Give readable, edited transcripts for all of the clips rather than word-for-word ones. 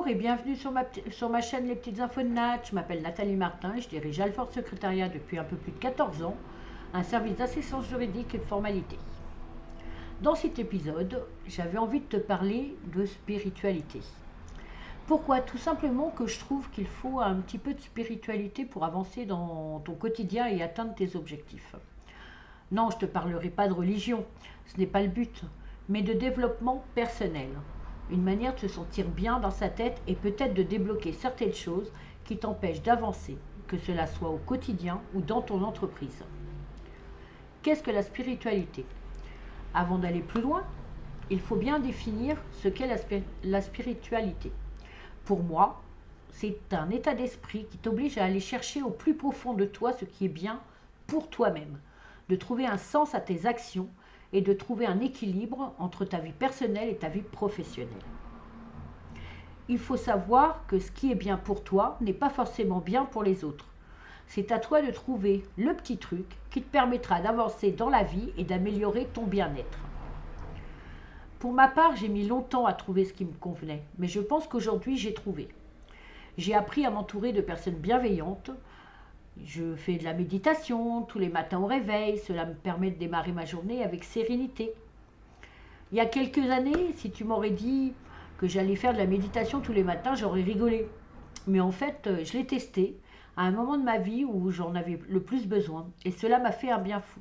Bonjour et bienvenue sur ma chaîne Les Petites Infos de Nat. Je m'appelle Nathalie Martin et je dirige Alfort Secrétariat depuis un peu plus de 14 ans, un service d'assistance juridique et de formalité. Dans cet épisode, j'avais envie de te parler de spiritualité. Pourquoi? Tout simplement que je trouve qu'il faut un petit peu de spiritualité pour avancer dans ton quotidien et atteindre tes objectifs. Non, je ne te parlerai pas de religion, ce n'est pas le but, mais de développement personnel. Une manière de se sentir bien dans sa tête et peut-être de débloquer certaines choses qui t'empêchent d'avancer, que cela soit au quotidien ou dans ton entreprise. Qu'est-ce que la spiritualité? Avant d'aller plus loin, il faut bien définir ce qu'est la spiritualité. Pour moi, c'est un état d'esprit qui t'oblige à aller chercher au plus profond de toi ce qui est bien pour toi-même, de trouver un sens à tes actions et de trouver un équilibre entre ta vie personnelle et ta vie professionnelle. Il faut savoir que ce qui est bien pour toi n'est pas forcément bien pour les autres. C'est à toi de trouver le petit truc qui te permettra d'avancer dans la vie et d'améliorer ton bien-être. Pour ma part, j'ai mis longtemps à trouver ce qui me convenait, mais je pense qu'aujourd'hui j'ai trouvé. J'ai appris à m'entourer de personnes bienveillantes. Je fais de la méditation tous les matins au réveil, cela me permet de démarrer ma journée avec sérénité. Il y a quelques années, si tu m'aurais dit que j'allais faire de la méditation tous les matins, j'aurais rigolé. Mais en fait, je l'ai testé à un moment de ma vie où j'en avais le plus besoin et cela m'a fait un bien fou.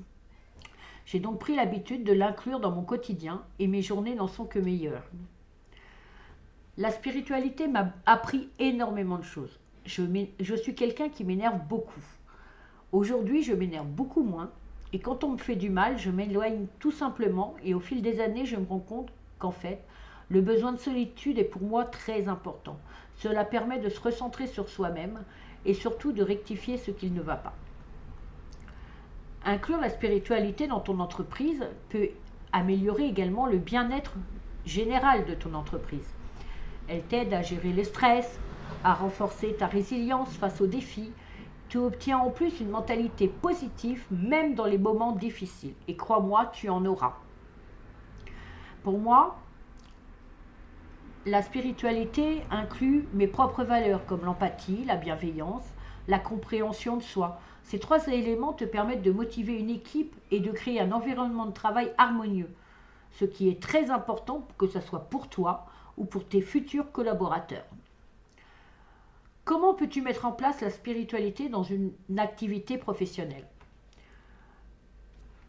J'ai donc pris l'habitude de l'inclure dans mon quotidien et mes journées n'en sont que meilleures. La spiritualité m'a appris énormément de choses. Je suis quelqu'un qui m'énerve beaucoup. Aujourd'hui, je m'énerve beaucoup moins et quand on me fait du mal, je m'éloigne tout simplement et au fil des années, je me rends compte qu'en fait, le besoin de solitude est pour moi très important. Cela permet de se recentrer sur soi-même et surtout de rectifier ce qui ne va pas. Inclure la spiritualité dans ton entreprise peut améliorer également le bien-être général de ton entreprise. Elle t'aide à gérer le stress, à renforcer ta résilience face aux défis. Tu obtiens en plus une mentalité positive même dans les moments difficiles. Et crois-moi, tu en auras. Pour moi, la spiritualité inclut mes propres valeurs comme l'empathie, la bienveillance, la compréhension de soi. Ces trois éléments te permettent de motiver une équipe et de créer un environnement de travail harmonieux, ce qui est très important que ce soit pour toi ou pour tes futurs collaborateurs. Comment peux-tu mettre en place la spiritualité dans une activité professionnelle?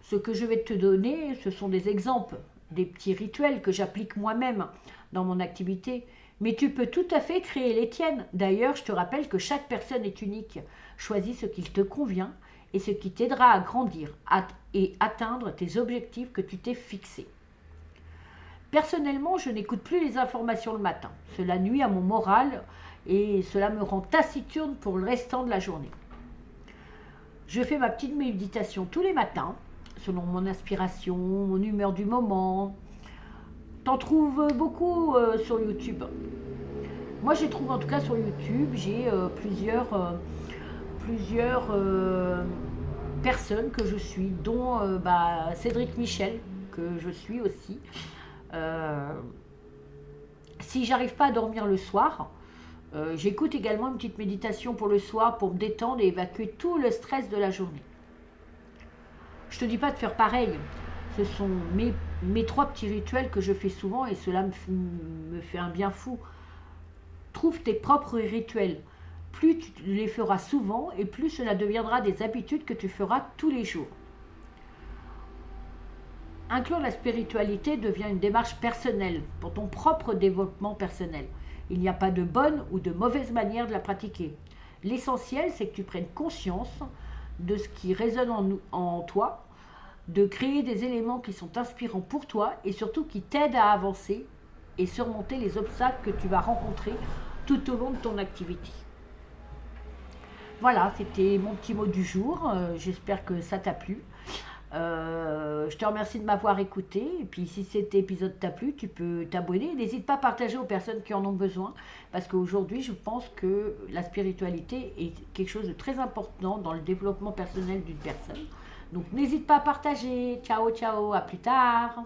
Ce que je vais te donner, ce sont des exemples, des petits rituels que j'applique moi-même dans mon activité, mais tu peux tout à fait créer les tiennes. D'ailleurs, je te rappelle que chaque personne est unique. Choisis ce qui te convient et ce qui t'aidera à grandir et atteindre tes objectifs que tu t'es fixés. Personnellement, je n'écoute plus les informations le matin. Cela nuit à mon moral et cela me rend taciturne pour le restant de la journée. Je fais ma petite méditation tous les matins, selon mon inspiration, mon humeur du moment. T'en trouves beaucoup sur YouTube. Moi, je les trouve en tout cas sur YouTube. J'ai plusieurs personnes que je suis, dont Cédric Michel, que je suis aussi. Si j'arrive pas à dormir le soir, j'écoute également une petite méditation pour le soir pour me détendre et évacuer tout le stress de la journée. Je te dis pas de faire pareil. Ce sont mes trois petits rituels que je fais souvent et cela me fait un bien fou. Trouve tes propres rituels. Plus tu les feras souvent et plus cela deviendra des habitudes que tu feras tous les jours. Inclure la spiritualité devient une démarche personnelle pour ton propre développement personnel. Il n'y a pas de bonne ou de mauvaise manière de la pratiquer. L'essentiel, c'est que tu prennes conscience de ce qui résonne en toi, de créer des éléments qui sont inspirants pour toi et surtout qui t'aident à avancer et surmonter les obstacles que tu vas rencontrer tout au long de ton activité. Voilà, c'était mon petit mot du jour. J'espère que ça t'a plu. Je te remercie de m'avoir écouté. Et puis, si cet épisode t'a plu, tu peux t'abonner. N'hésite pas à partager aux personnes qui en ont besoin. Parce qu'aujourd'hui, je pense que la spiritualité est quelque chose de très important dans le développement personnel d'une personne. Donc, n'hésite pas à partager. Ciao, ciao, à plus tard.